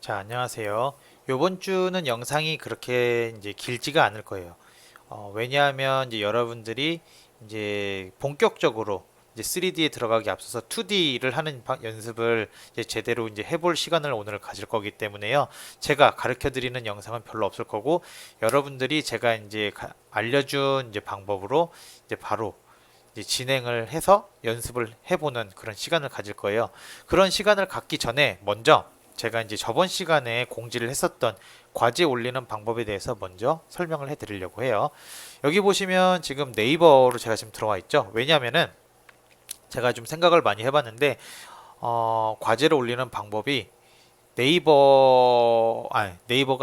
자, 안녕하세요. 요번 주는 영상이 그렇게 이제 길지가 않을 거예요. 왜냐하면 이제 여러분들이 이제 본격적으로 이제 3D에 들어가기 앞서서 2D를 하는 연습을 이제 제대로 이제 해볼 시간을 오늘 가질 거기 때문에요. 제가 가르쳐 드리는 영상은 별로 없을 거고, 여러분들이 제가 이제 알려준 이제 방법으로 이제 바로 이제 진행을 해서 연습을 해보는 그런 시간을 가질 거예요. 그런 시간을 갖기 전에 먼저 제가 이제 저번 시간에 공지를 했었던 과제 올리는 방법에 대해서 먼저 설명을 해 드리려고 해요. 여기 보시면 지금 네이버로 제가 지금 들어와 있죠. 왜냐하면은 제가 좀 생각을 많이 해봤는데 과제를 올리는 방법이 네이버가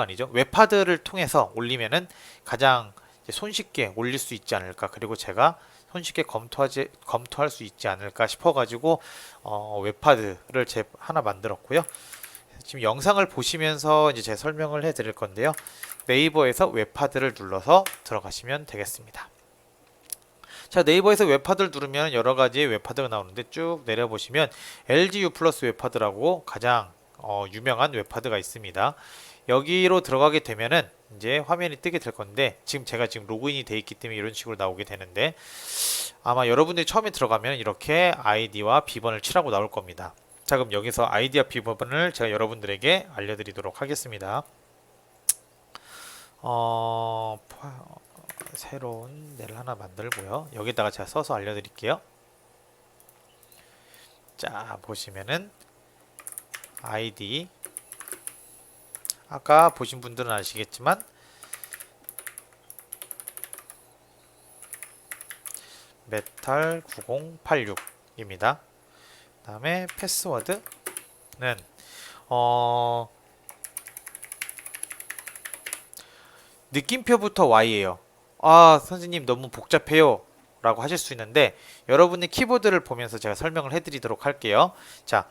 아니죠. 웹하드를 통해서 올리면은 가장 이제 손쉽게 올릴 수 있지 않을까. 그리고 제가 손쉽게 검토할 수 있지 않을까 싶어가지고 웹하드를 제 하나 만들었고요. 지금 영상을 보시면서 이제 제 설명을 해드릴 건데요. 네이버에서 웹하드를 눌러서 들어가시면 되겠습니다. 자, 네이버에서 웹하드를 누르면 여러 가지의 웹하드가 나오는데 쭉 내려보시면 LG U 플러스 웹하드라고 가장 유명한 웹하드가 있습니다. 여기로 들어가게 되면은 이제 화면이 뜨게 될 건데 지금 제가 지금 로그인이 돼 있기 때문에 이런 식으로 나오게 되는데 아마 여러분들이 처음에 들어가면 이렇게 아이디와 비번을 칠하고 나올 겁니다. 자, 그럼 여기서 아이디와 비번을 제가 여러분들에게 알려드리도록 하겠습니다. 어, 새로운 넬 하나 만들고요. 여기다가 제가 써서 알려드릴게요. 자, 보시면은 아이디 아까 보신 분들은 아시겠지만 메탈 9086입니다. 다음에 패스워드는 어, 느낌표부터 Y예요. 아, 선생님 너무 복잡해요 라고 하실 수 있는데 여러분의 키보드를 보면서 제가 설명을 해드리도록 할게요. 자,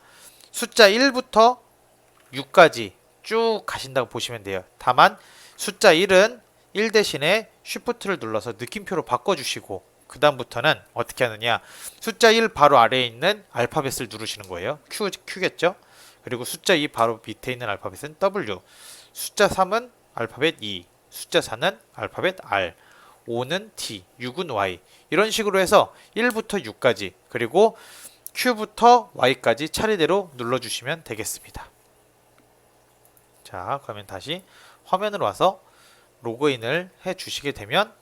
숫자 1부터 6까지 쭉 가신다고 보시면 돼요. 다만 숫자 1은 1 대신에 Shift를 눌러서 느낌표로 바꿔주시고 그 다음부터는 어떻게 하느냐, 숫자 1 바로 아래에 있는 알파벳을 누르시는 거예요. Q겠죠? 그리고 숫자 2 바로 밑에 있는 알파벳은 W, 숫자 3은 알파벳 E, 숫자 4는 알파벳 R, 5는 T, 6은 Y, 이런 식으로 해서 1부터 6까지 그리고 Q부터 Y까지 차례대로 눌러주시면 되겠습니다. 자, 그러면 다시 화면으로 와서 로그인을 해 주시게 되면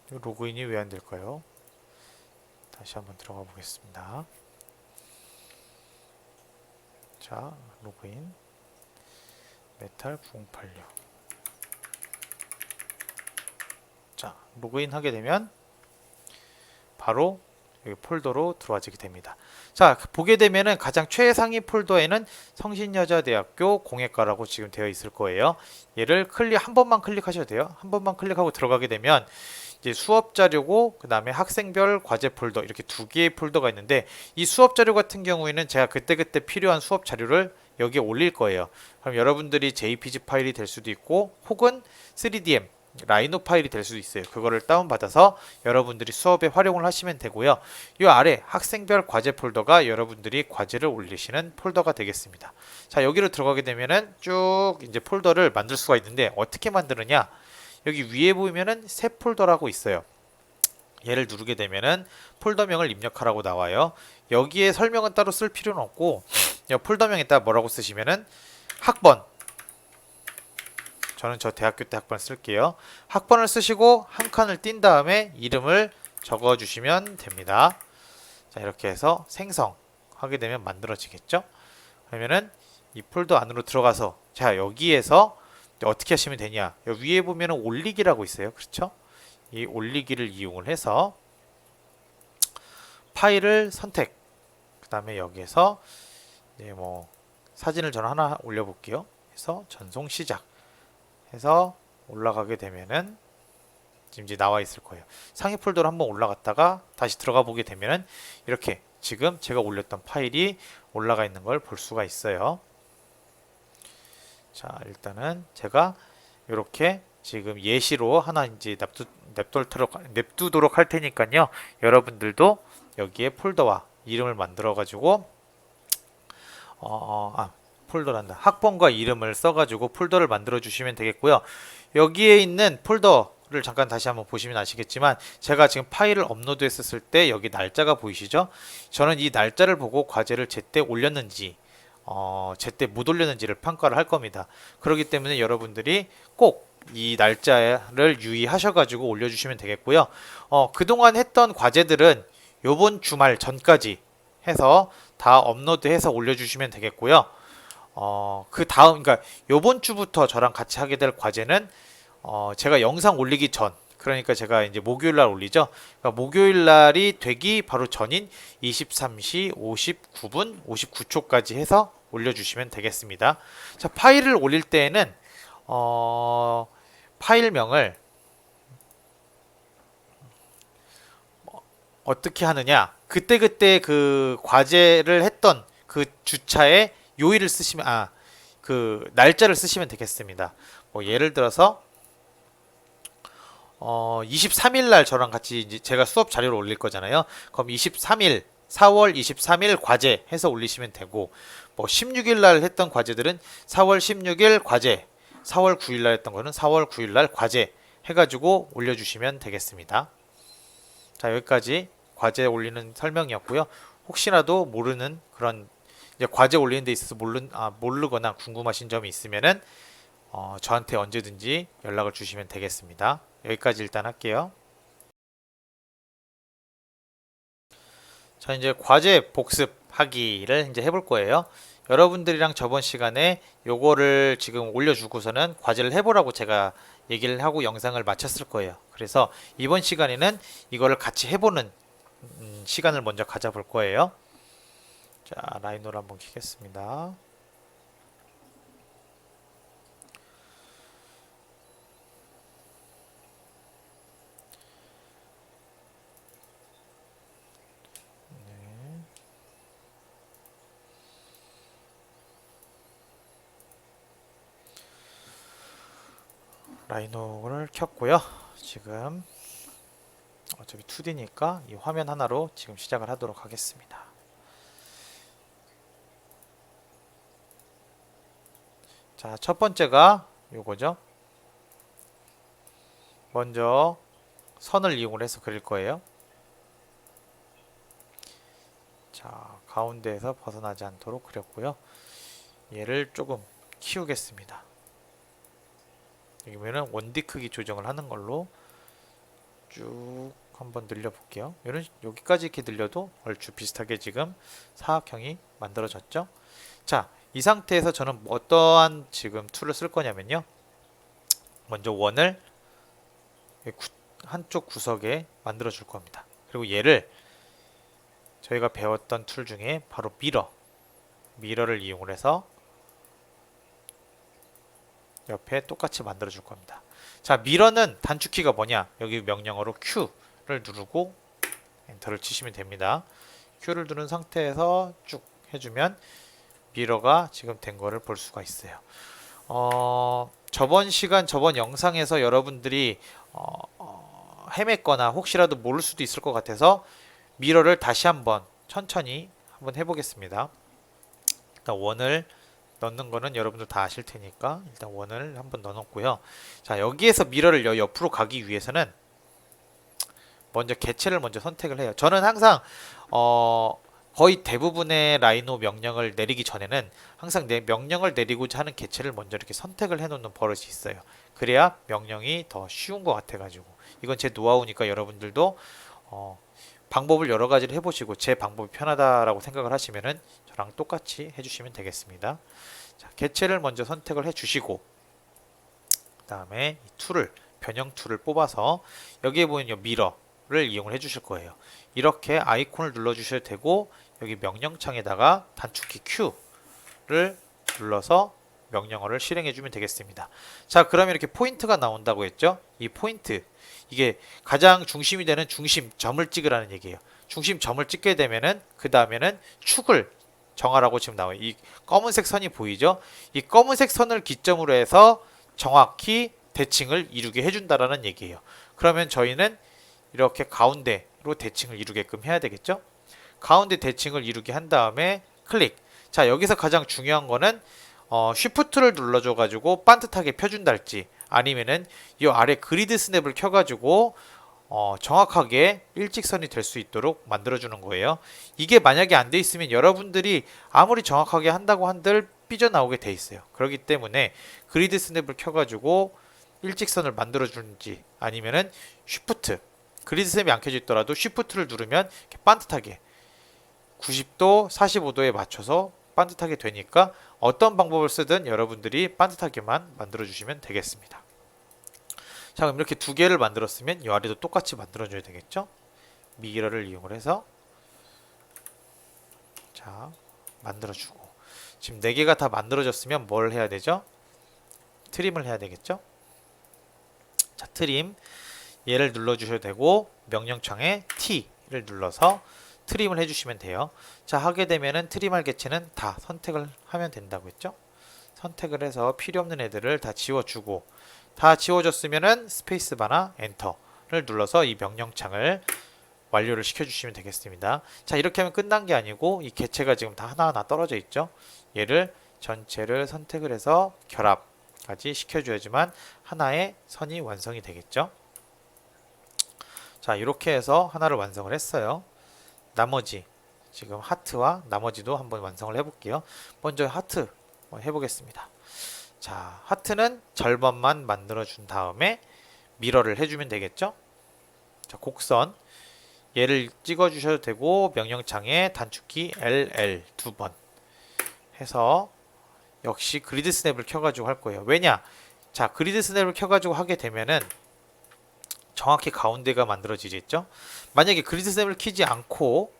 로그인이 왜 안 될까요? 다시 한번 들어가 보겠습니다. 자, 로그인 메탈 9086. 자, 로그인 하게 되면 바로 여기 폴더로 들어와지게 됩니다. 자, 보게 되면은 가장 최상위 폴더에는 성신여자대학교 공예과라고 지금 되어 있을 거예요. 얘를 한 번만 클릭하셔도 돼요. 한 번만 클릭하고 들어가게 되면 이제 수업 자료고 그 다음에 학생별 과제 폴더 이렇게 두 개의 폴더가 있는데 이 수업 자료 같은 경우에는 제가 그때그때 필요한 수업 자료를 여기에 올릴 거예요. 그럼 여러분들이 JPG 파일이 될 수도 있고 혹은 3DM 라이노 파일이 될 수도 있어요. 그거를 다운받아서 여러분들이 수업에 활용을 하시면 되고요. 이 아래 학생별 과제 폴더가 여러분들이 과제를 올리시는 폴더가 되겠습니다. 자, 여기로 들어가게 되면은 쭉 이제 폴더를 만들 수가 있는데 어떻게 만드느냐? 여기 위에 보면은 새 폴더라고 있어요. 얘를 누르게 되면은 폴더명을 입력하라고 나와요. 여기에 설명은 따로 쓸 필요는 없고 폴더명에다 뭐라고 쓰시면은 학번, 저는 저 대학교 때 학번 쓸게요. 학번을 쓰시고 한 칸을 띈 다음에 이름을 적어 주시면 됩니다. 자, 이렇게 해서 생성하게 되면 만들어지겠죠. 그러면은 이 폴더 안으로 들어가서 자, 여기에서 어떻게 하시면 되냐, 여기 위에 보면은 올리기라고 있어요. 그렇죠? 이 올리기를 이용을 해서 파일을 선택, 그 다음에 여기에서 이제 뭐 사진을 저는 하나 올려볼게요. 해서 전송 시작 해서 올라가게 되면은 지금 이제 나와 있을 거예요. 상위 폴더로 한번 올라갔다가 다시 들어가 보게 되면은 이렇게 지금 제가 올렸던 파일이 올라가 있는 걸 볼 수가 있어요. 자, 일단은 제가 이렇게 지금 예시로 하나 이제 냅두도록 할 테니까요. 여러분들도 여기에 폴더와 이름을 만들어 가지고 폴더란다. 학번과 이름을 써가지고 폴더를 만들어 주시면 되겠고요. 여기에 있는 폴더를 잠깐 다시 한번 보시면 아시겠지만 제가 지금 파일을 업로드 했었을 때 여기 날짜가 보이시죠? 저는 이 날짜를 보고 과제를 제때 올렸는지 제때 못 올렸는지를 평가를 할 겁니다. 그렇기 때문에 여러분들이 꼭 이 날짜를 유의하셔가지고 올려주시면 되겠고요. 그동안 했던 과제들은 요번 주말 전까지 해서 다 업로드해서 올려주시면 되겠고요. 그 다음, 그러니까 요번 주부터 저랑 같이 하게 될 과제는 제가 영상 올리기 전, 그러니까 제가 이제 목요일 날 올리죠. 그러니까 목요일 날이 되기 바로 전인 23시 59분 59초까지 해서 올려주시면 되겠습니다. 자, 파일을 올릴 때에는 파일명을 어떻게 하느냐? 그때그때 그 과제를 했던 그 주차에 요일을 쓰시면 그 날짜를 쓰시면 되겠습니다. 뭐 예를 들어서 23일 날 저랑 같이 이제 제가 수업 자료를 올릴 거잖아요. 그럼 23일 4월 23일 과제 해서 올리시면 되고, 뭐 16일 날 했던 과제들은 4월 16일 과제, 4월 9일 날 했던 거는 4월 9일 날 과제 해가지고 올려주시면 되겠습니다. 자, 여기까지 과제 올리는 설명이었고요. 혹시라도 모르는 그런 이제 과제 올리는 데 있어서 모르거나 궁금하신 점이 있으면은 저한테 언제든지 연락을 주시면 되겠습니다. 여기까지 일단 할게요. 자, 이제 과제 복습하기를 이제 해볼 거예요. 여러분들이랑 저번 시간에 요거를 지금 올려주고서는 과제를 해보라고 제가 얘기를 하고 영상을 마쳤을 거예요. 그래서 이번 시간에는 이거를 같이 해보는 시간을 먼저 가져볼 거예요. 자, 라이노를 한번 키겠습니다. 라이노를 켰고요. 지금 어차피 2D니까 이 화면 하나로 지금 시작을 하도록 하겠습니다. 자, 첫 번째가 요거죠. 먼저 선을 이용해서 그릴 거예요. 자, 가운데에서 벗어나지 않도록 그렸고요. 얘를 조금 키우겠습니다. 여기 보면은 원디 크기 조정을 하는 걸로 쭉 한번 늘려 볼게요. 여기까지 이렇게 늘려도 얼추 비슷하게 지금 사각형이 만들어졌죠. 자, 이 상태에서 저는 어떠한 지금 툴을 쓸 거냐면요. 먼저 원을 한쪽 구석에 만들어 줄 겁니다. 그리고 얘를 저희가 배웠던 툴 중에 바로 미러를 이용을 해서 옆에 똑같이 만들어 줄 겁니다. 자, 미러는 단축키가 뭐냐? 여기 명령어로 Q를 누르고 엔터를 치시면 됩니다. Q를 누른 상태에서 쭉 해주면 미러가 지금 된 거를 볼 수가 있어요. 저번 영상에서 여러분들이 헤맸거나 혹시라도 모를 수도 있을 것 같아서 미러를 다시 한번 천천히 한번 해보겠습니다. 일단 원을 넣는 거는 여러분들 다 아실 테니까 일단 원을 한번 넣어놓고요. 자, 여기에서 미러를 옆으로 가기 위해서는 먼저 개체를 먼저 선택을 해요. 저는 항상 거의 대부분의 라이노 명령을 내리기 전에는 항상 내 명령을 내리고자 하는 개체를 먼저 이렇게 선택을 해놓는 버릇이 있어요. 그래야 명령이 더 쉬운 것 같아가지고, 이건 제 노하우니까 여러분들도 방법을 여러 가지를 해보시고 제 방법이 편하다라고 생각을 하시면은 저랑 똑같이 해주시면 되겠습니다. 자, 개체를 먼저 선택을 해주시고, 그 다음에 변형 툴을 뽑아서 여기에 보이는 미러를 이용을 해주실 거예요. 이렇게 아이콘을 눌러주셔도 되고, 여기 명령창에다가 단축키 Q를 눌러서 명령어를 실행해주면 되겠습니다. 자, 그러면 이렇게 포인트가 나온다고 했죠? 이 포인트, 이게 가장 중심이 되는 중심점을 찍으라는 얘기예요. 중심점을 찍게 되면은 그 다음에는 축을 정하라고 지금 나와요. 이 검은색 선이 보이죠? 이 검은색 선을 기점으로 해서 정확히 대칭을 이루게 해준다라는 얘기예요. 그러면 저희는 이렇게 가운데로 대칭을 이루게끔 해야 되겠죠? 가운데 대칭을 이루게 한 다음에 클릭. 자, 여기서 가장 중요한 거는 쉬프트를 눌러줘 가지고 반듯하게 펴준다 할지, 아니면은 이 아래 그리드 스냅을 켜가지고 정확하게 일직선이 될 수 있도록 만들어주는 거예요. 이게 만약에 안 돼 있으면 여러분들이 아무리 정확하게 한다고 한들 삐져나오게 돼 있어요. 그렇기 때문에 그리드 스냅을 켜가지고 일직선을 만들어주는지, 아니면은 쉬프트, 그리드 스냅이 안 켜져 있더라도 쉬프트를 누르면 이렇게 반듯하게 90도, 45도에 맞춰서 반듯하게 되니까 어떤 방법을 쓰든 여러분들이 반듯하게만 만들어 주시면 되겠습니다. 자, 그럼 이렇게 두 개를 만들었으면 이 아래도 똑같이 만들어 줘야 되겠죠? 미러를 이용을 해서 자, 만들어 주고, 지금 네 개가 다 만들어졌으면 뭘 해야 되죠? 트림을 해야 되겠죠? 자, 트림, 얘를 눌러 주셔도 되고 명령창에 T를 눌러서 트림을 해주시면 돼요. 자, 하게 되면은 트림할 개체는 다 선택을 하면 된다고 했죠? 선택을 해서 필요 없는 애들을 다 지워주고, 다 지워졌으면은 스페이스바나 엔터를 눌러서 이 명령창을 완료를 시켜주시면 되겠습니다. 자, 이렇게 하면 끝난 게 아니고 이 개체가 지금 다 하나하나 떨어져 있죠? 얘를 전체를 선택을 해서 결합까지 시켜줘야지만 하나의 선이 완성이 되겠죠? 자, 이렇게 해서 하나를 완성을 했어요. 나머지 지금 하트와 나머지도 한번 완성을 해볼게요. 먼저 하트 해보겠습니다. 자, 하트는 절반만 만들어 준 다음에 미러를 해주면 되겠죠? 자, 곡선 얘를 찍어 주셔도 되고 명령창에 단축키 LL 두 번 해서 역시 그리드 스냅을 켜가지고 할 거예요. 왜냐? 자, 그리드 스냅을 켜가지고 하게 되면은 정확히 가운데가 만들어지겠죠? 만약에 그리드 스냅을 키지 않고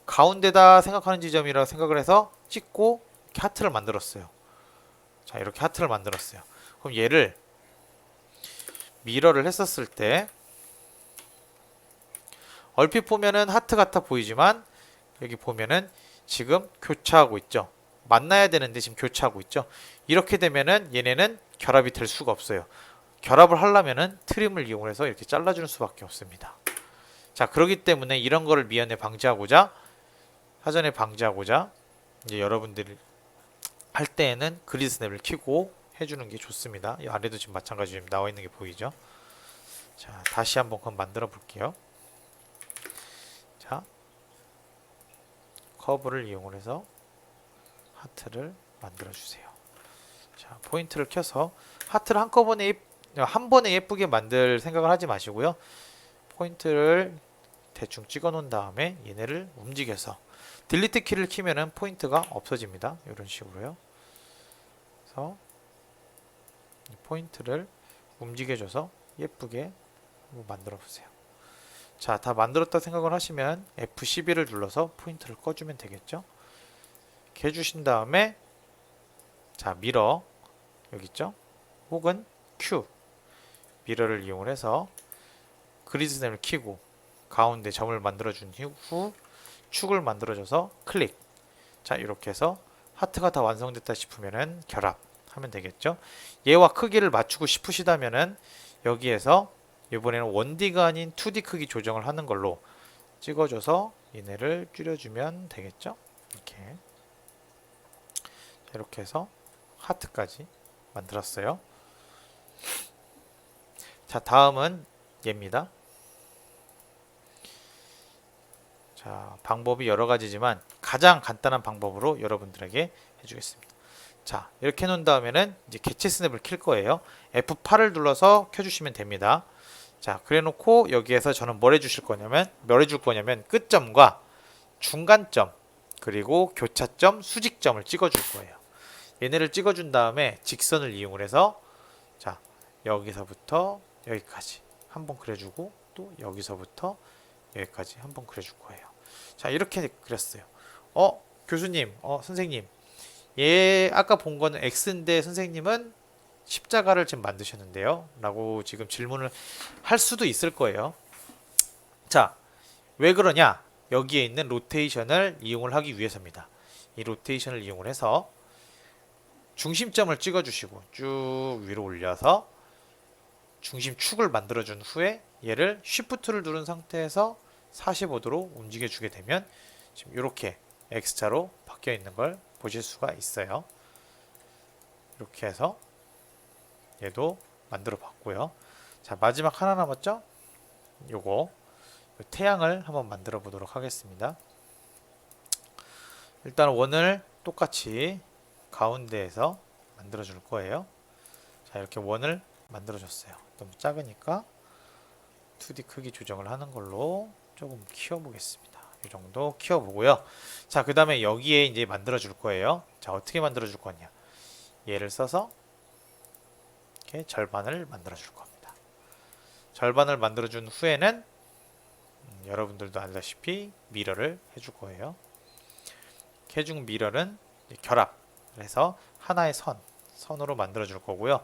가운데다 생각하는 지점이라고 생각을 해서 찍고 이렇게 하트를 만들었어요. 자, 이렇게 하트를 만들었어요. 그럼 얘를 미러를 했었을 때 얼핏 보면은 하트 같아 보이지만 여기 보면은 지금 교차하고 있죠. 만나야 되는데 지금 교차하고 있죠. 이렇게 되면은 얘네는 결합이 될 수가 없어요. 결합을 하려면은 트림을 이용해서 이렇게 잘라주는 수밖에 없습니다. 자, 그렇기 때문에 이런 거를 미연에 방지하고자, 사전에 방지하고자 이제 여러분들이 할 때에는 그리드 스냅을 켜고 해주는 게 좋습니다. 이 아래도 지금 마찬가지로 나와 있는 게 보이죠? 자, 다시 한번 그럼 만들어 볼게요. 자, 커브를 이용해서 하트를 만들어 주세요. 자, 포인트를 켜서 하트를 한 번에 예쁘게 만들 생각을 하지 마시고요. 포인트를 대충 찍어 놓은 다음에 얘네를 움직여서 딜리트 키를 키면은 포인트가 없어집니다. 이런 식으로요. 그래서 이 포인트를 움직여줘서 예쁘게 만들어 보세요. 자, 다 만들었다 생각을 하시면 F12를 눌러서 포인트를 꺼주면 되겠죠. 이렇게 해주신 다음에 자, 미러 여기 있죠. 혹은 Q 미러를 이용해서 그리드 스냅을 켜고 가운데 점을 만들어 준 후 축을 만들어줘서 클릭. 자, 이렇게 해서 하트가 다 완성됐다 싶으면은 결합하면 되겠죠. 얘와 크기를 맞추고 싶으시다면은 여기에서 이번에는 1D가 아닌 2D 크기 조정을 하는 걸로 찍어줘서 얘네를 줄여주면 되겠죠. 이렇게 해서 하트까지 만들었어요. 자, 다음은 얘입니다. 자, 방법이 여러 가지지만 가장 간단한 방법으로 여러분들에게 해주겠습니다. 자, 이렇게 해놓은 다음에는 이제 개체 스냅을 킬 거예요. F8을 눌러서 켜주시면 됩니다. 자, 그래 놓고 여기에서 저는 뭘 해줄 거냐면 끝점과 중간점 그리고 교차점, 수직점을 찍어줄 거예요. 얘네를 찍어준 다음에 직선을 이용을 해서 자, 여기서부터 여기까지 한번 그려주고 또 여기서부터 여기까지 한번 그려줄 거예요. 자, 이렇게 그렸어요. 교수님, 선생님, 얘 아까 본 거는 X인데 선생님은 십자가를 지금 만드셨는데요? 라고 지금 질문을 할 수도 있을 거예요. 자, 왜 그러냐? 여기에 있는 로테이션을 이용을 하기 위해서입니다. 이 로테이션을 이용을 해서 중심점을 찍어주시고 쭉 위로 올려서 중심축을 만들어준 후에 얘를 Shift를 누른 상태에서 45도로 움직여주게 되면 지금 이렇게 X자로 바뀌어 있는 걸 보실 수가 있어요. 이렇게 해서 얘도 만들어 봤고요. 자, 마지막 하나 남았죠? 요거 태양을 한번 만들어 보도록 하겠습니다. 일단 원을 똑같이 가운데에서 만들어 줄 거예요. 자, 이렇게 원을 만들어 줬어요. 너무 작으니까 2D 크기 조정을 하는 걸로 조금 키워 보겠습니다. 이 정도 키워 보고요. 자, 그 다음에 여기에 이제 만들어 줄 거예요. 자, 어떻게 만들어 줄 거냐? 얘를 써서 이렇게 절반을 만들어 줄 겁니다. 절반을 만들어 준 후에는 여러분들도 알다시피 미러를 해줄 거예요. 해준 미러는 결합을 해서 하나의 선으로 만들어 줄 거고요.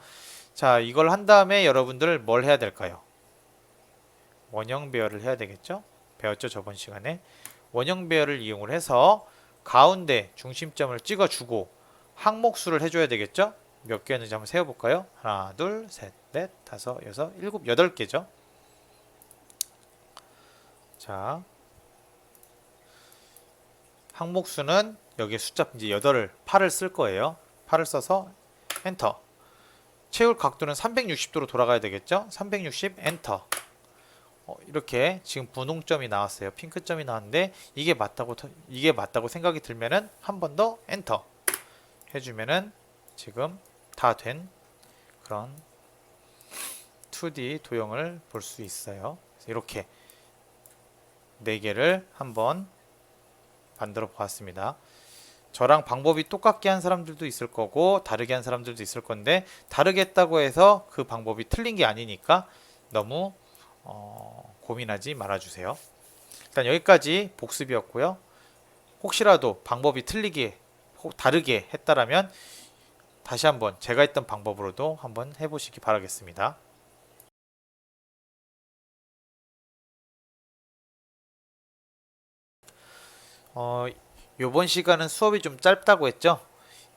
자, 이걸 한 다음에 여러분들 뭘 해야 될까요? 원형 배열을 해야 되겠죠? 배웠죠, 저번 시간에. 원형 배열을 이용을 해서 가운데 중심점을 찍어주고 항목수를 해줘야 되겠죠? 몇 개였는지 한번 세어볼까요? 하나, 둘, 셋, 넷, 다섯, 여섯, 일곱, 8개죠? 자, 항목수는 여기에 숫자 이제 8을 쓸 거예요. 8을 써서 엔터. 채울 각도는 360도로 돌아가야 되겠죠? 360 엔터. 이렇게 지금 분홍점이 나왔어요. 핑크점이 나왔는데 이게 맞다고 생각이 들면은 한 번 더 엔터 해주면은 지금 다 된 그런 2D 도형을 볼 수 있어요. 그래서 이렇게 4개를 한번 만들어 보았습니다. 저랑 방법이 똑같게 한 사람들도 있을 거고 다르게 한 사람들도 있을 건데 다르게 했다고 해서 그 방법이 틀린 게 아니니까 너무 고민하지 말아주세요. 일단 여기까지 복습이었고요. 혹시라도 방법이 다르게 했다라면 다시 한번 제가 했던 방법으로도 한번 해보시기 바라겠습니다. 요번 시간은 수업이 좀 짧다고 했죠?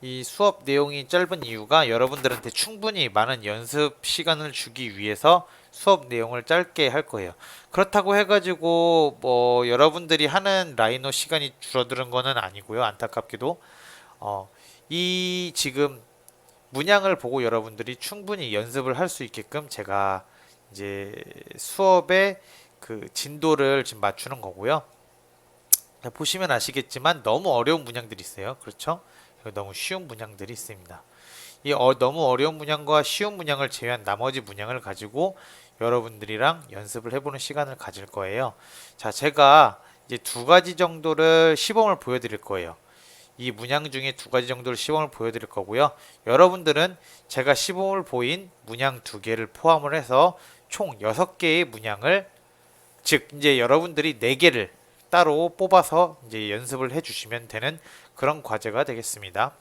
이 수업 내용이 짧은 이유가 여러분들한테 충분히 많은 연습 시간을 주기 위해서 수업 내용을 짧게 할 거예요. 그렇다고 해가지고 뭐 여러분들이 하는 라이노 시간이 줄어드는 거는 아니고요. 안타깝게도 이 지금 문양을 보고 여러분들이 충분히 연습을 할 수 있게끔 제가 이제 수업의 그 진도를 지금 맞추는 거고요. 보시면 아시겠지만 너무 어려운 문양들이 있어요. 그렇죠? 너무 쉬운 문양들이 있습니다. 이 너무 어려운 문양과 쉬운 문양을 제외한 나머지 문양을 가지고 여러분들이랑 연습을 해보는 시간을 가질 거예요. 자, 제가 이제 2가지 정도를 시범을 보여드릴 거예요. 이 문양 중에 2가지 정도를 시범을 보여드릴 거고요. 여러분들은 제가 시범을 보인 문양 2개를 포함을 해서 총 6개의 문양을, 즉 이제 여러분들이 4개를 따로 뽑아서 이제 연습을 해주시면 되는 그런 과제가 되겠습니다.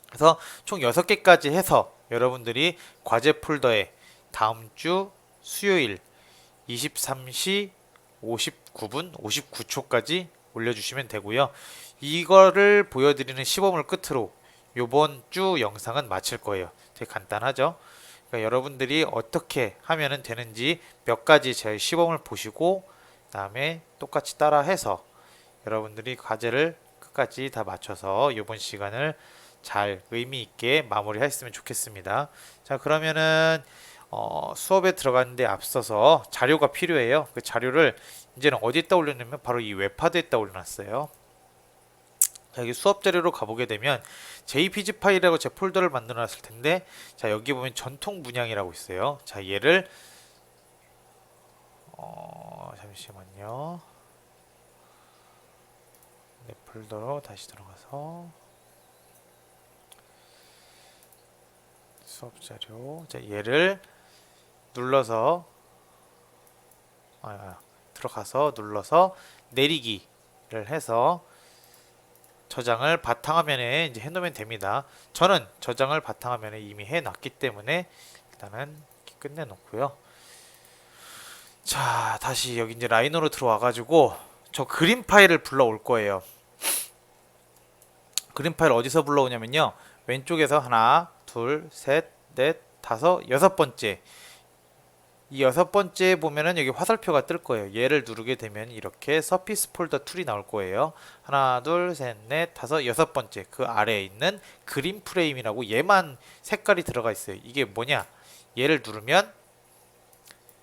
그래서 총 6개까지 해서 여러분들이 과제 폴더에 다음 주 수요일 23시 59분 59초까지 올려주시면 되고요. 이거를 보여드리는 시범을 끝으로 이번 주 영상은 마칠 거예요. 되게 간단하죠? 그러니까 여러분들이 어떻게 하면 되는지 몇 가지 제 시범을 보시고 그 다음에 똑같이 따라 해서 여러분들이 과제를 끝까지 다 맞춰서 이번 시간을 잘 의미 있게 마무리했으면 좋겠습니다. 자, 그러면은 수업에 들어가는데 앞서서 자료가 필요해요. 그 자료를 이제는 어디에다 올려놓으면 바로 이 웹하드에다 올려놨어요. 자, 여기 수업 자료로 가보게 되면 JPG 파일이라고 제 폴더를 만들어 놨을 텐데, 자, 여기 보면 전통 문양이라고 있어요. 자, 얘를 잠시만요. 내 폴더로 다시 들어가서 수업 자료. 자, 얘를 눌러서 들어가서 눌러서 내리기를 해서 저장을 바탕화면에 이제 해놓으면 됩니다. 저는 저장을 바탕화면에 이미 해놨기 때문에 일단은 끝내 놓고요. 자, 다시 여기 이제 라이노로 들어와 가지고 저 그림 파일을 불러올 거예요. 그림 파일 어디서 불러오냐면요, 왼쪽에서 하나, 둘, 셋, 넷, 다섯, 여섯 번째. 이 여섯 번째 보면은 여기 화살표가 뜰 거예요. 얘를 누르게 되면 이렇게 서피스 폴더 툴이 나올 거예요. 하나, 둘, 셋, 넷, 다섯, 여섯 번째. 그 아래에 있는 그린 프레임이라고 얘만 색깔이 들어가 있어요. 이게 뭐냐? 얘를 누르면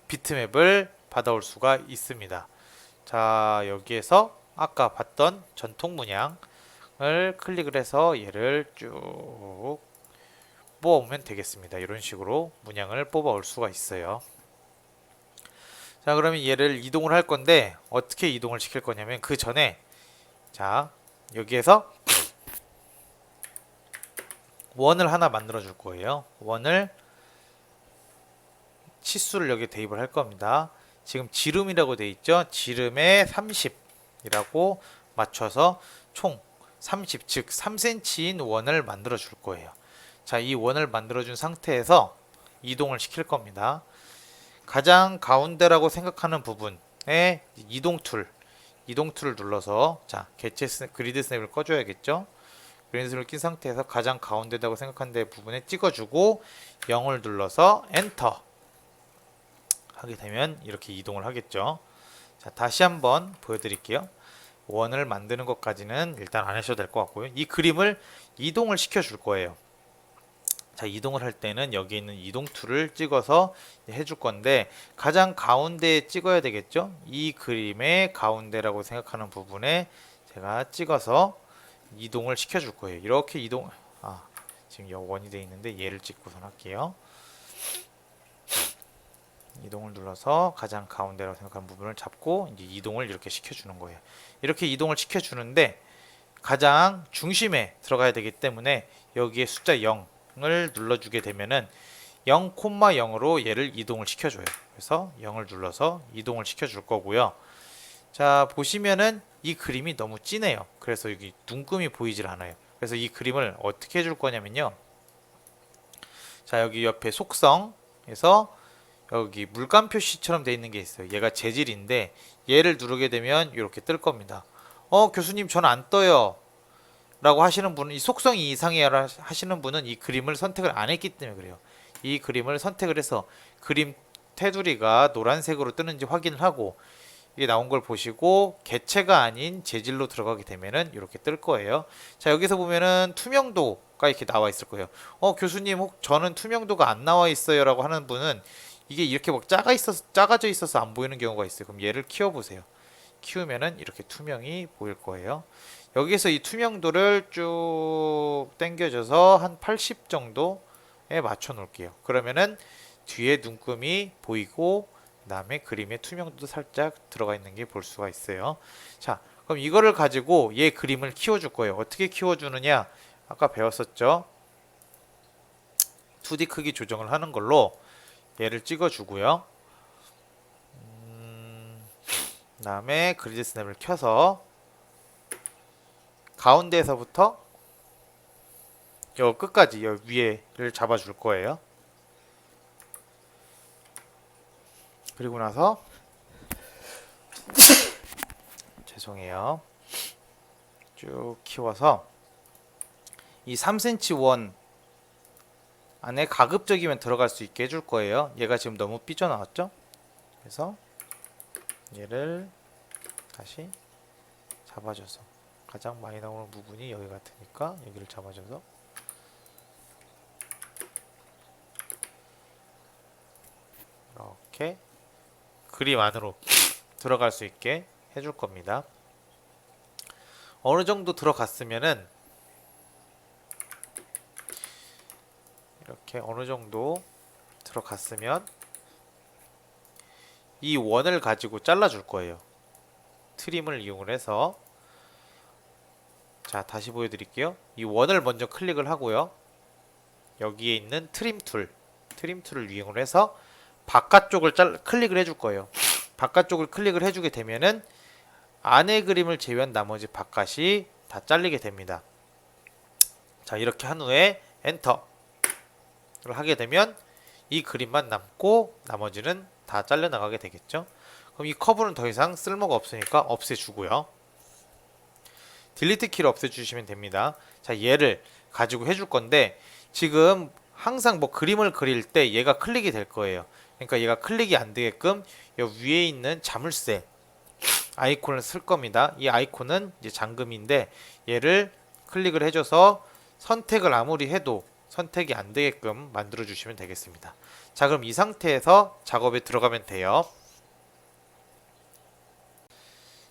비트맵을 받아올 수가 있습니다. 자, 여기에서 아까 봤던 전통 문양을 클릭을 해서 얘를 쭉 뽑아오면 되겠습니다. 이런 식으로 문양을 뽑아올 수가 있어요. 자, 그러면 얘를 이동을 할 건데 어떻게 이동을 시킬 거냐면 그 전에 자, 여기에서 원을 하나 만들어 줄 거예요. 원을 치수를 여기 대입을 할 겁니다. 지금 지름이라고 돼 있죠. 지름에 30이라고 맞춰서 총 30, 즉 3cm인 원을 만들어 줄 거예요. 자, 이 원을 만들어 준 상태에서 이동을 시킬 겁니다. 가장 가운데라고 생각하는 부분에 이동 툴을 눌러서 자, 그리드 스냅을 꺼줘야겠죠. 그리드 스냅을 낀 상태에서 가장 가운데라고 생각하는 데 부분에 찍어주고 0을 눌러서 엔터 하게 되면 이렇게 이동을 하겠죠. 자, 다시 한번 보여드릴게요. 원을 만드는 것까지는 일단 안 하셔도 될 것 같고요. 이 그림을 이동을 시켜 줄 거예요. 자, 이동을 할 때는 여기 있는 이동 툴을 찍어서 해줄 건데 가장 가운데에 찍어야 되겠죠. 이 그림의 가운데라고 생각하는 부분에 제가 찍어서 이동을 시켜 줄 거예요. 이렇게 지금 여 원이 되어 있는데 얘를 찍고선 할게요. 이동을 눌러서 가장 가운데라고 생각하는 부분을 잡고 이제 이동을 이렇게 시켜주는 거예요. 이렇게 이동을 시켜주는데 가장 중심에 들어가야 되기 때문에 여기에 숫자 0을 눌러주게 되면은 0,0으로 얘를 이동을 시켜줘요. 그래서 0을 눌러서 이동을 시켜줄 거고요. 자, 보시면은 이 그림이 너무 진해요. 그래서 여기 눈금이 보이질 않아요. 그래서 이 그림을 어떻게 해줄 거냐면요. 자, 여기 옆에 속성에서 여기 물감 표시처럼 되어 있는 게 있어요. 얘가 재질인데 얘를 누르게 되면 이렇게 뜰 겁니다. 교수님 전 안 떠요 라고 하시는 분은 이 속성이 이상해야 하시는 분은 이 그림을 선택을 안 했기 때문에 그래요. 이 그림을 선택을 해서 그림 테두리가 노란색으로 뜨는지 확인을 하고 이게 나온 걸 보시고 개체가 아닌 재질로 들어가게 되면은 이렇게 뜰 거예요. 자, 여기서 보면은 투명도가 이렇게 나와 있을 거예요. 교수님 저는 투명도가 안 나와 있어요 라고 하는 분은 이게 이렇게 막 작아져 있어서 안 보이는 경우가 있어요. 그럼 얘를 키워보세요. 키우면은 이렇게 투명이 보일 거예요. 여기서 이 투명도를 쭉 당겨줘서 한 80 정도에 맞춰 놓을게요. 그러면은 뒤에 눈금이 보이고 그 다음에 그림의 투명도도 살짝 들어가 있는 게 볼 수가 있어요. 자, 그럼 이거를 가지고 얘 그림을 키워줄 거예요. 어떻게 키워주느냐? 아까 배웠었죠? 2D 크기 조정을 하는 걸로 얘를 찍어주고요. 그 다음에 그리드 스냅을 켜서 가운데에서부터 요 끝까지 요 위에를 잡아줄 거예요. 그리고 나서 죄송해요. 쭉 키워서 이 3cm 원 안에 가급적이면 들어갈 수 있게 해줄 거예요. 얘가 지금 너무 삐져나왔죠? 그래서 얘를 다시 잡아줘서 가장 많이 나오는 부분이 여기 같으니까 여기를 잡아줘서 이렇게 그림 안으로 들어갈 수 있게 해줄 겁니다. 어느 정도 들어갔으면은 이렇게 어느 정도 들어갔으면 이 원을 가지고 잘라줄 거예요. 트림을 이용을 해서 자, 다시 보여드릴게요. 이 원을 먼저 클릭을 하고요. 여기에 있는 트림 툴을 이용을 해서 바깥쪽을 클릭을 해줄 거예요. 바깥쪽을 클릭을 해주게 되면은 안에 그림을 제외한 나머지 바깥이 다 잘리게 됩니다. 자, 이렇게 한 후에 엔터를 하게 되면 이 그림만 남고 나머지는 다 잘려나가게 되겠죠. 그럼 이 커브는 더 이상 쓸모가 없으니까 없애주고요. 딜리트 키를 없애주시면 됩니다. 자, 얘를 가지고 해줄 건데 지금 항상 뭐 그림을 그릴 때 얘가 클릭이 될 거예요. 그러니까 얘가 클릭이 안 되게끔 여 위에 있는 자물쇠 아이콘을 쓸 겁니다. 이 아이콘은 이제 잠금인데 얘를 클릭을 해줘서 선택을 아무리 해도 선택이 안 되게끔 만들어 주시면 되겠습니다. 자, 그럼 이 상태에서 작업에 들어가면 돼요.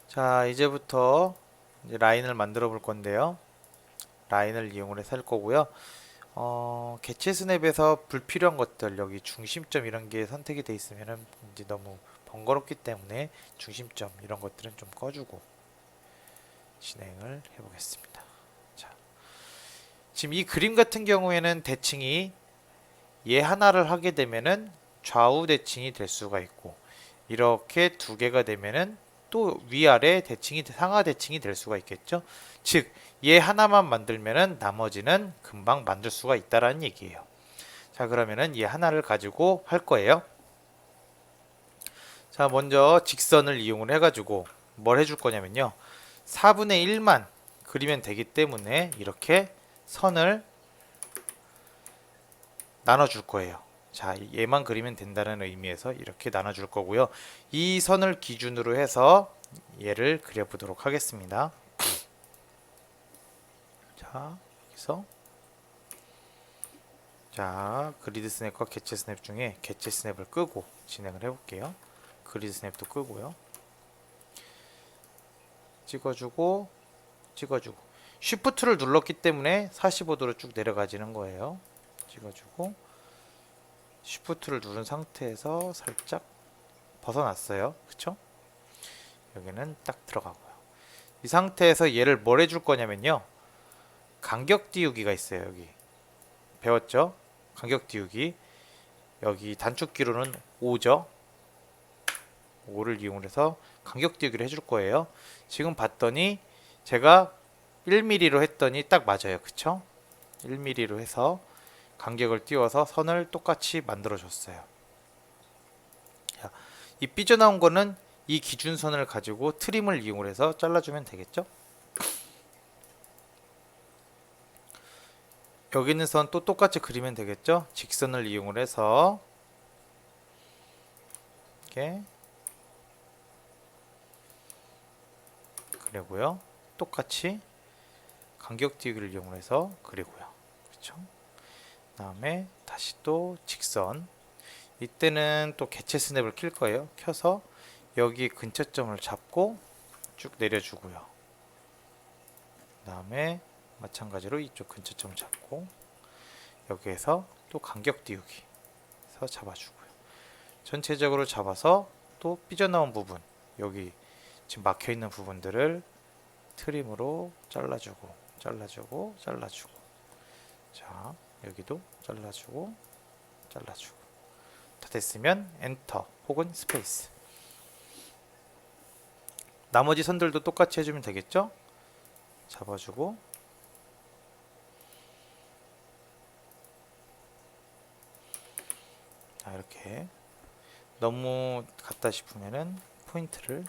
자, 이제부터 이제 라인을 만들어 볼 건데요. 라인을 이용을 해서 할 거고요. 개체 스냅에서 불필요한 것들 여기 중심점 이런 게 선택이 돼 있으면은 이제 너무 번거롭기 때문에 중심점 이런 것들은 좀 꺼주고 진행을 해보겠습니다. 자, 지금 이 그림 같은 경우에는 대칭이 얘 하나를 하게 되면은 좌우 대칭이 될 수가 있고 이렇게 두 개가 되면은 또 위아래 대칭이 상하 대칭이 될 수가 있겠죠. 즉 얘 하나만 만들면은 나머지는 금방 만들 수가 있다라는 얘기예요. 자, 그러면은 얘 하나를 가지고 할 거예요. 자, 먼저 직선을 이용을 해가지고 뭘 해줄 거냐면요. 4분의 1만 그리면 되기 때문에 이렇게 선을 나눠줄 거예요. 자, 얘만 그리면 된다는 의미에서 이렇게 나눠줄 거고요. 이 선을 기준으로 해서 얘를 그려보도록 하겠습니다. 자, 여기서 자, 그리드 스냅과 개체 스냅 중에 개체 스냅을 끄고 진행을 해볼게요. 그리드 스냅도 끄고요. 찍어주고 찍어주고 쉬프트를 눌렀기 때문에 45도로 쭉 내려가지는 거예요. 찍어주고 쉬프트를 누른 상태에서 살짝 벗어났어요. 그쵸? 여기는 딱 들어가고요. 이 상태에서 얘를 뭘 해줄 거냐면요. 간격 띄우기가 있어요. 여기 배웠죠? 간격 띄우기. 여기 단축키로는 5죠. 5를 이용해서 간격 띄우기를 해줄 거예요. 지금 봤더니 제가 1mm로 했더니 딱 맞아요. 그쵸? 1mm로 해서 간격을 띄워서 선을 똑같이 만들어 줬어요. 이 삐져나온 거는 이 기준선을 가지고 트림을 이용해서 잘라주면 되겠죠? 여기 있는 선 또 똑같이 그리면 되겠죠? 직선을 이용을 해서 이렇게 그리고요. 똑같이 간격 띄우기를 이용해서 그리고요. 그렇죠? 그다음에 다시 또 직선. 이때는 또 개체 스냅을 킬 거예요. 켜서 여기 근처점을 잡고 쭉 내려주고요. 그다음에 마찬가지로 이쪽 근처점을 잡고 여기에서 또 간격 띄우기 해서 잡아주고요. 전체적으로 잡아서 또 삐져나온 부분 여기 지금 막혀 있는 부분들을 트림으로 잘라주고 잘라주고 잘라주고 자 여기도 잘라주고 잘라주고 다 됐으면 엔터 혹은 스페이스. 나머지 선들도 똑같이 해주면 되겠죠? 잡아주고 자 이렇게 너무 같다 싶으면은 포인트를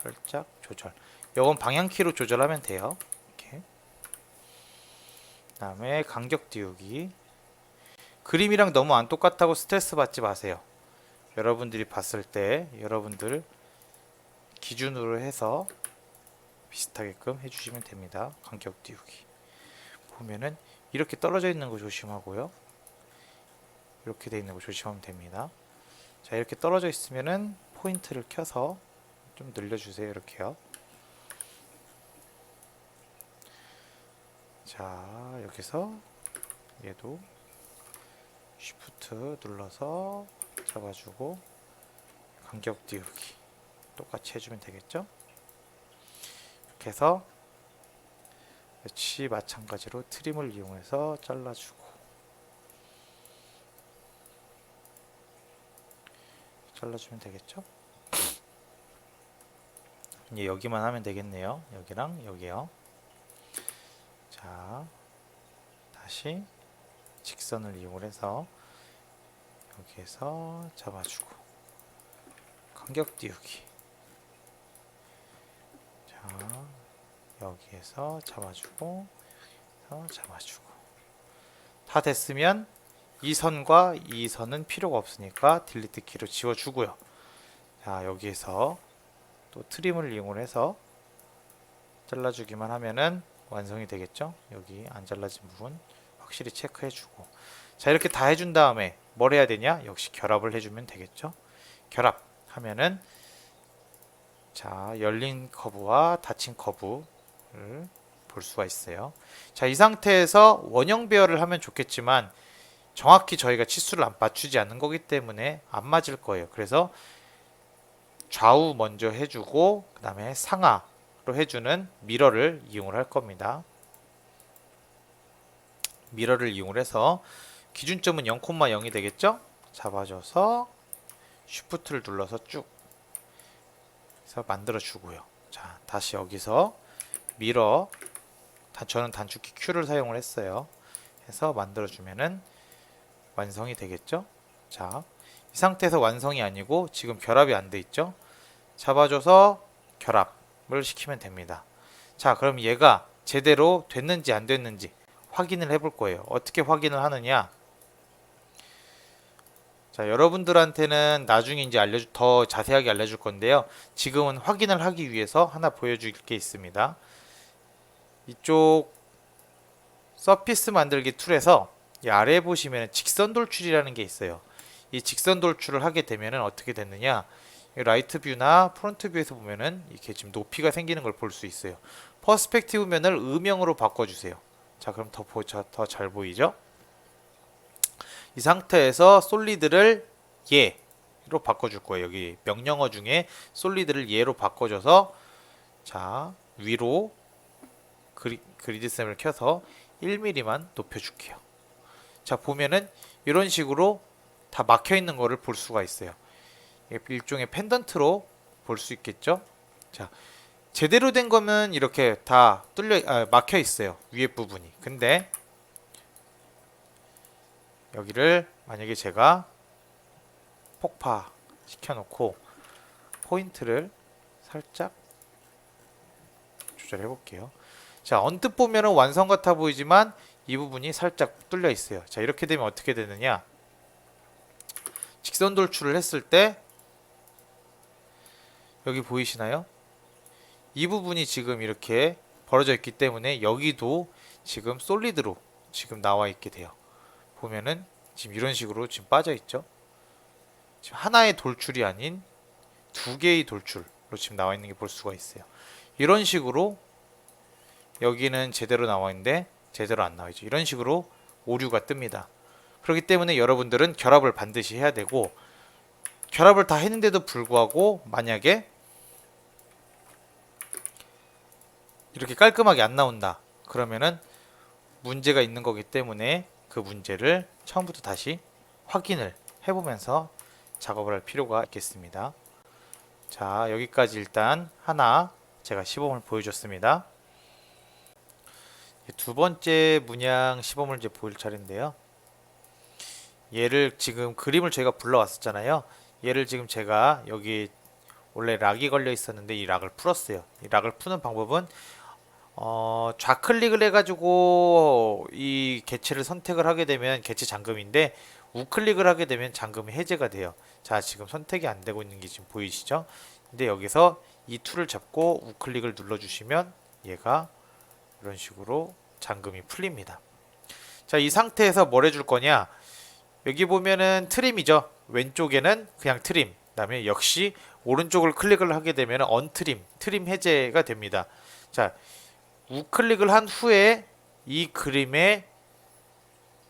살짝 조절. 요건 방향키로 조절하면 돼요. 이렇게. 그다음에 간격 띄우기. 그림이랑 너무 안 똑같다고 스트레스 받지 마세요. 여러분들이 봤을 때 여러분들 기준으로 해서 비슷하게끔 해주시면 됩니다. 간격 띄우기. 보면은 이렇게 떨어져 있는 거 조심하고요. 이렇게 돼 있는 거 조심하면 됩니다. 자 이렇게 떨어져 있으면은 포인트를 켜서 좀 늘려주세요. 이렇게요. 자 여기서 얘도 쉬프트 눌러서 잡아주고 간격 띄우기 똑같이 해주면 되겠죠? 이렇게 해서 역시 마찬가지로 트림을 이용해서 잘라주고 잘라주면 되겠죠? 이제 여기만 하면 되겠네요. 여기랑 여기요. 자 다시 직선을 이용해서 여기에서 잡아주고 간격 띄우기 자 여기에서 잡아주고 잡아주고 다 됐으면 이 선과 이 선은 필요가 없으니까 딜리트 키로 지워주고요. 자, 여기에서 또 트림을 이용해서 잘라주기만 하면은 완성이 되겠죠. 여기 안 잘라진 부분 확실히 체크해주고, 자, 이렇게 다 해준 다음에 뭘 해야 되냐? 역시 결합을 해주면 되겠죠. 결합 하면은 자, 열린 커브와 닫힌 커브를 볼 수가 있어요. 자, 이 상태에서 원형 배열을 하면 좋겠지만 정확히 저희가 치수를 안 맞추지 않는 거기 때문에 안 맞을 거예요. 그래서 좌우 먼저 해주고 그 다음에 상하로 해주는 미러를 이용을 할 겁니다. 미러를 이용을 해서 기준점은 0,0이 되겠죠? 잡아줘서 쉬프트를 눌러서 쭉 해서 만들어 주고요. 자, 다시 여기서 미러, 저는 단축키 Q를 사용을 했어요. 해서 만들어 주면은 완성이 되겠죠? 자, 이 상태에서 완성이 아니고 지금 결합이 안 돼 있죠? 잡아줘서 결합을 시키면 됩니다. 자, 그럼 얘가 제대로 됐는지 안 됐는지 확인을 해볼 거예요. 어떻게 확인을 하느냐? 자, 여러분들한테는 나중에 이제 더 자세하게 알려줄 건데요. 지금은 확인을 하기 위해서 하나 보여줄 게 있습니다. 이쪽 서피스 만들기 툴에서 이 아래에 보시면 직선 돌출이라는 게 있어요. 이 직선 돌출을 하게 되면 어떻게 됐느냐? 라이트 뷰나 프론트 뷰에서 보면은 이렇게 지금 높이가 생기는 걸 볼 수 있어요. 퍼스펙티브 면을 음영으로 바꿔주세요. 자, 그럼 더 잘 보이죠? 이 상태에서 솔리드를 예로 바꿔줄 거예요. 여기 명령어 중에 솔리드를 예로 바꿔줘서 자, 위로 그리드셈을 켜서 1mm만 높여줄게요. 자, 보면은 이런 식으로 다 막혀 있는 거를 볼 수가 있어요. 일종의 펜던트로 볼 수 있겠죠. 자, 제대로 된 거면 이렇게 다 막혀 있어요. 위에 부분이. 근데 여기를 만약에 제가 폭파 시켜놓고 포인트를 살짝 조절해 볼게요. 자, 언뜻 보면은 완성 같아 보이지만 이 부분이 살짝 뚫려 있어요. 자, 이렇게 되면 어떻게 되느냐? 직선 돌출을 했을 때 여기 보이시나요? 이 부분이 지금 이렇게 벌어져 있기 때문에 여기도 지금 솔리드로 지금 나와 있게 돼요. 보면은 지금 이런 식으로 지금 빠져 있죠. 지금 하나의 돌출이 아닌 두 개의 돌출로 지금 나와 있는 게 볼 수가 있어요. 이런 식으로 여기는 제대로 나와 있는데 제대로 안 나와 있죠. 이런 식으로 오류가 뜹니다. 그렇기 때문에 여러분들은 결합을 반드시 해야 되고, 결합을 다 했는데도 불구하고 만약에 이렇게 깔끔하게 안 나온다 그러면은 문제가 있는 거기 때문에 그 문제를 처음부터 다시 확인을 해보면서 작업을 할 필요가 있겠습니다. 자, 여기까지 일단 하나 제가 시범을 보여줬습니다. 두 번째 문양 시범을 이제 보일 차례인데요. 얘를 지금 그림을 제가 불러왔었잖아요. 얘를 지금 제가 여기 원래 락이 걸려 있었는데 이 락을 풀었어요. 이 락을 푸는 방법은 좌클릭을 해가지고 이 개체를 선택을 하게 되면 개체 잠금인데, 우클릭을 하게 되면 잠금이 해제가 돼요. 자, 지금 선택이 안 되고 있는 게 지금 보이시죠? 근데 여기서 이 툴을 잡고 우클릭을 눌러주시면 얘가 이런 식으로 잠금이 풀립니다. 자, 이 상태에서 뭘 해줄 거냐? 여기 보면은 트림이죠. 왼쪽에는 그냥 트림. 그다음에 역시 오른쪽을 클릭을 하게 되면 언트림, 트림 해제가 됩니다. 자, 우클릭을 한 후에 이 그림의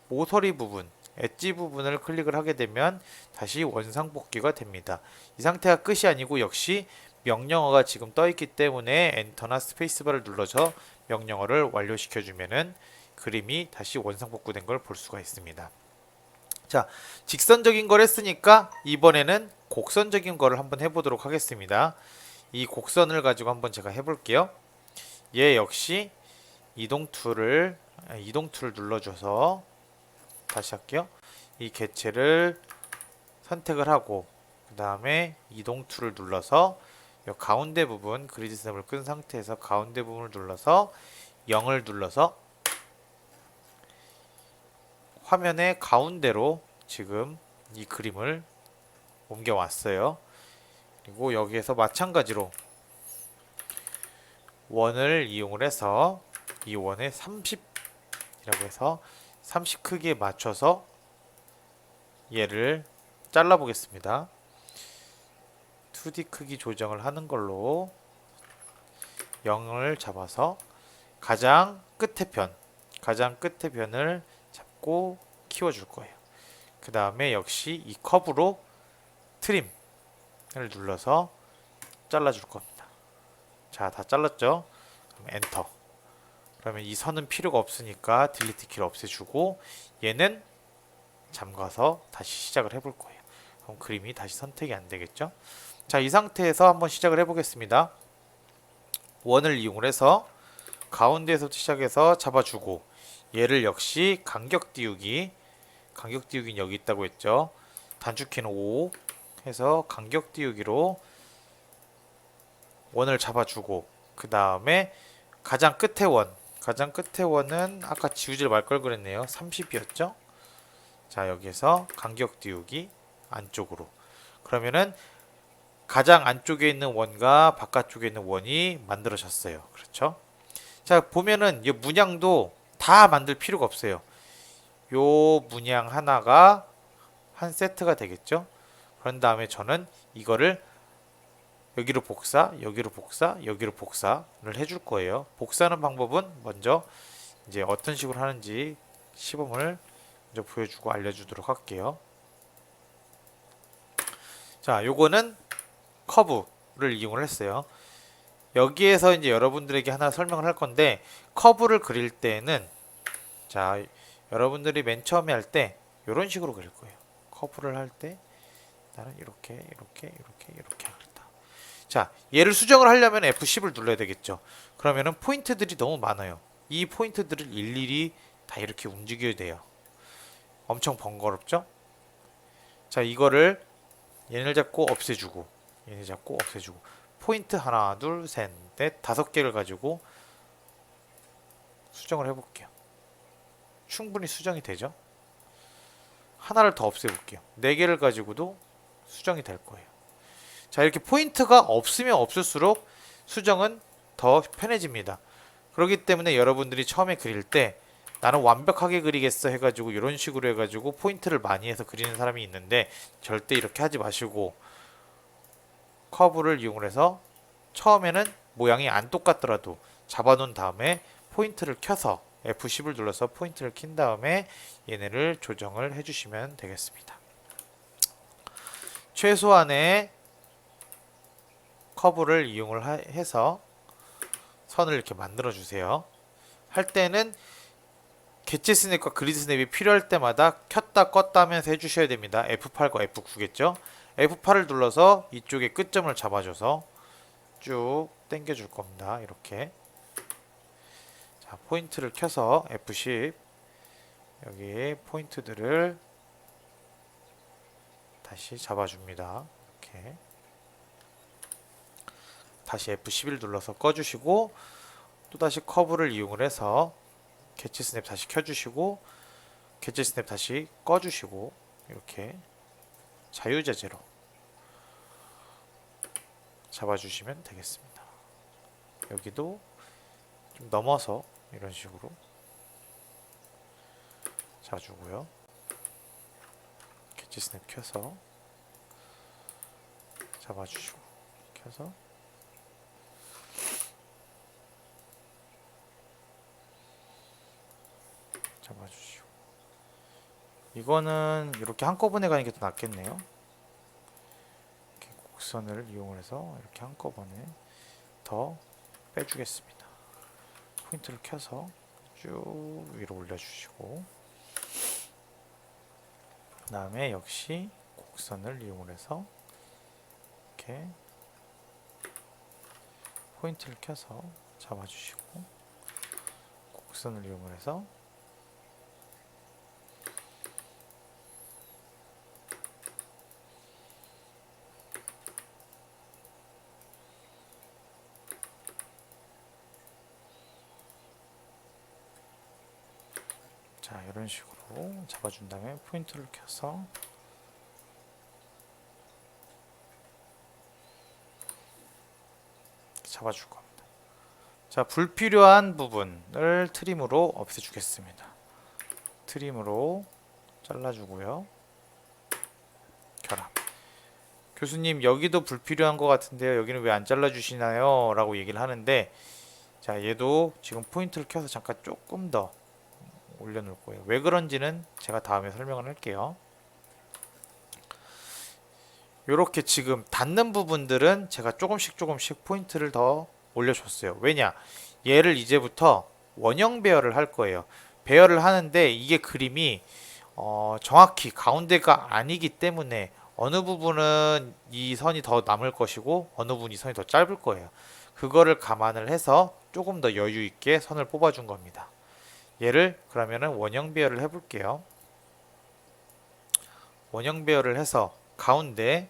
모서리 부분, 엣지 부분을 클릭을 하게 되면 다시 원상복귀가 됩니다. 이 상태가 끝이 아니고 역시 명령어가 지금 떠 있기 때문에 엔터나 스페이스바를 눌러서 명령어를 완료시켜 주면은 그림이 다시 원상복구된 걸 볼 수가 있습니다. 자, 직선적인 걸 했으니까 이번에는 곡선적인 거를 한번 해보도록 하겠습니다. 이 곡선을 가지고 한번 제가 해볼게요. 얘 역시 이동 툴을 눌러줘서 다시 할게요. 이 개체를 선택을 하고 그 다음에 이동 툴을 눌러서 이 가운데 부분 그리드 스냅을 끈 상태에서 가운데 부분을 눌러서 0을 눌러서 화면의 가운데로 지금 이 그림을 옮겨 왔어요. 그리고 여기에서 마찬가지로 원을 이용을 해서 이 원에 30이라고 해서 30 크기에 맞춰서 얘를 잘라 보겠습니다. 2D 크기 조정을 하는 걸로 0을 잡아서 가장 끝에 편을 잡고 키워줄 거예요. 그 다음에 역시 이 컵으로 트림을 눌러서 잘라줄 겁니다. 자, 다 잘랐죠? 그럼 엔터. 그러면 이 선은 필요가 없으니까 딜리트 키를 없애주고 얘는 잠가서 다시 시작을 해볼 거예요. 그럼 그림이 다시 선택이 안 되겠죠? 자, 이 상태에서 한번 시작을 해보겠습니다. 원을 이용을 해서 가운데에서부터 시작해서 잡아주고 얘를 역시 간격 띄우기는 여기 있다고 했죠. 단축키는 5 해서 간격 띄우기로 원을 잡아주고 그 다음에 가장 끝에 원은 아까 지우질 말 걸 그랬네요. 30이었죠. 자, 여기에서 간격 띄우기 안쪽으로. 그러면은 가장 안쪽에 있는 원과 바깥쪽에 있는 원이 만들어졌어요. 그렇죠? 자, 보면은 이 문양도 다 만들 필요가 없어요. 요 문양 하나가 한 세트가 되겠죠? 그런 다음에 저는 이거를 여기로 복사, 여기로 복사, 여기로 복사를 해줄 거예요. 복사하는 방법은 먼저 이제 어떤 식으로 하는지 시범을 먼저 보여주고 알려주도록 할게요. 자, 요거는 커브를 이용을 했어요. 여기에서 이제 여러분들에게 하나 설명을 할 건데 커브를 그릴 때는 자, 여러분들이 맨 처음에 할 때 이런 식으로 그릴 거예요. 커브를 할 때 나는 이렇게 하겠다. 자, 얘를 수정을 하려면 F10을 눌러야 되겠죠. 그러면은 포인트들이 너무 많아요. 이 포인트들을 일일이 다 이렇게 움직여야 돼요. 엄청 번거롭죠? 자, 이거를 얘를 잡고 없애주고 얘를 잡고 없애주고 포인트 하나, 둘, 셋, 넷, 5개를 가지고 수정을 해볼게요. 충분히 수정이 되죠? 하나를 더 없애볼게요. 4개를 가지고도 수정이 될 거예요. 자, 이렇게 포인트가 없으면 없을수록 수정은 더 편해집니다. 그렇기 때문에 여러분들이 처음에 그릴 때 나는 완벽하게 그리겠어 해가지고 이런 식으로 해가지고 포인트를 많이 해서 그리는 사람이 있는데 절대 이렇게 하지 마시고 커브를 이용을 해서 처음에는 모양이 안 똑같더라도 잡아놓은 다음에 포인트를 켜서 F10을 눌러서 포인트를 킨 다음에 얘네를 조정을 해주시면 되겠습니다. 최소한의 커브를 이용을 해서 선을 이렇게 만들어 주세요. 할 때는 개체 스냅과 그리드 스냅이 필요할 때마다 켰다 껐다 하면서 해주셔야 됩니다. F8과 F9겠죠. F8을 눌러서 이쪽에 끝점을 잡아줘서 쭉 당겨 줄 겁니다. 이렇게. 자, 포인트를 켜서 F10 여기 포인트들을 다시 잡아줍니다. 이렇게. 다시 F11 눌러서 꺼주시고 또다시 커브를 이용을 해서 개체 스냅 다시 켜주시고 개체 스냅 다시 꺼주시고 이렇게 자유자재로 잡아주시면 되겠습니다. 여기도 좀 넘어서 이런 식으로 잡아주고요. 개체 스냅 켜서 잡아주시고 켜서 잡아주시고 이거는 이렇게 한꺼번에 가는 게 더 낫겠네요. 이렇게 곡선을 이용을 해서 이렇게 한꺼번에 더 빼주겠습니다. 포인트를 켜서 쭉 위로 올려주시고 그 다음에 역시 곡선을 이용을 해서 이렇게 포인트를 켜서 잡아주시고 곡선을 이용을 해서 자, 이런 식으로 잡아준 다음에 포인트를 켜서 잡아줄 겁니다. 자, 불필요한 부분을 트림으로 없애주겠습니다. 트림으로 잘라주고요. 결합. 교수님, 여기도 불필요한 것 같은데요. 여기는 왜 안 잘라주시나요? 라고 얘기를 하는데, 자, 얘도 지금 포인트를 켜서 잠깐 조금 더 올려놓을 거예요. 왜 그런지는 제가 다음에 설명을 할게요. 이렇게 지금 닿는 부분들은 제가 조금씩 포인트를 더 올려줬어요. 왜냐? 얘를 이제부터 원형 배열을 할 거예요. 배열을 하는데 이게 그림이 정확히 가운데가 아니기 때문에 어느 부분은 이 선이 더 남을 것이고 어느 부분 이 선이 더 짧을 거예요. 그거를 감안을 해서 조금 더 여유 있게 선을 뽑아준 겁니다. 얘를 그러면은 원형 배열을 해볼게요. 원형 배열을 해서 가운데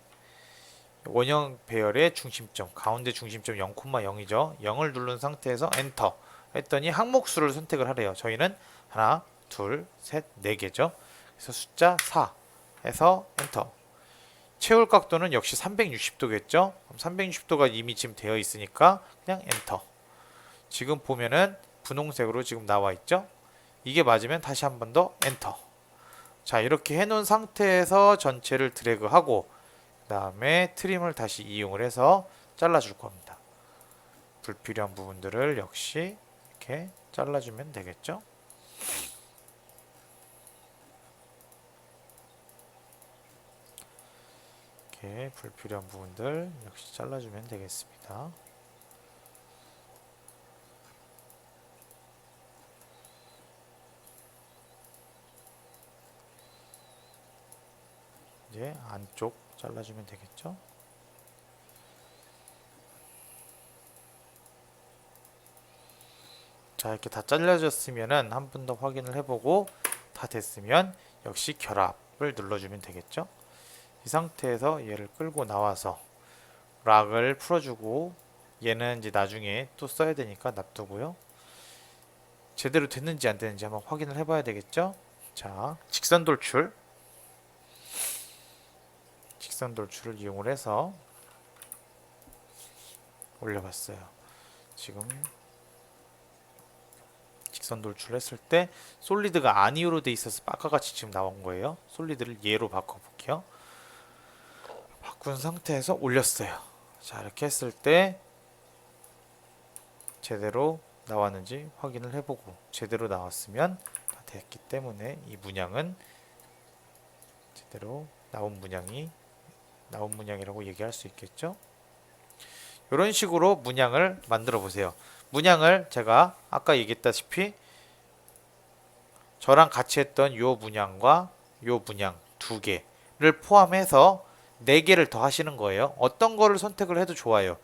원형 배열의 중심점, 가운데 중심점 0,0이죠. 0을 누른 상태에서 엔터 했더니 항목수를 선택을 하래요. 저희는 하나, 둘, 셋, 네 개죠. 그래서 숫자 4 해서 엔터. 채울 각도는 역시 360도겠죠. 360도가 이미 지금 되어 있으니까 그냥 엔터. 지금 보면은 분홍색으로 지금 나와 있죠. 이게 맞으면 다시 한 번 더 엔터. 자, 이렇게 해놓은 상태에서 전체를 드래그하고 그 다음에 트림을 다시 이용을 해서 잘라줄 겁니다. 불필요한 부분들을 역시 이렇게 잘라주면 되겠죠. 이렇게 불필요한 부분들 역시 잘라주면 되겠습니다. 이제 안쪽 잘라주면 되겠죠. 자, 이렇게 다 잘라졌으면은 한 번 더 확인을 해보고 다 됐으면 역시 결합을 눌러주면 되겠죠. 이 상태에서 얘를 끌고 나와서 락을 풀어주고 얘는 이제 나중에 또 써야 되니까 놔두고요. 제대로 됐는지 안 됐는지 한번 확인을 해봐야 되겠죠. 자, 직선 돌출을 이용을 해서 올려봤어요. 지금 직선 돌출했을 때 솔리드가 아니오로 돼 있어서 아까 같이 지금 나온 거예요. 솔리드를 얘로 바꿔볼게요. 바꾼 상태에서 올렸어요. 자, 이렇게 했을 때 제대로 나왔는지 확인을 해보고 제대로 나왔으면 다 됐기 때문에 이 문양은 제대로 나온 문양이라고 얘기할 수 있겠죠. 이런 식으로 문양을 만들어 보세요. 문양을 제가 아까 얘기했다시피 저랑 같이 했던 요 문양과 요 문양 두 개를 포함해서 4개를 더 하시는 거예요. 어떤 거를 선택을 해도 좋아요.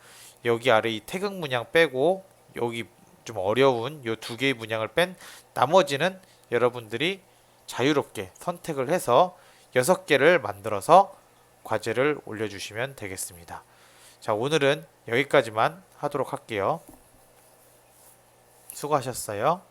여기 아래 이 태극 문양 빼고 여기 좀 어려운 요 2개의 문양을 뺀 나머지는 여러분들이 자유롭게 선택을 해서 6개를 만들어서 과제를 올려주시면 되겠습니다. 자, 오늘은 여기까지만 하도록 할게요. 수고하셨어요.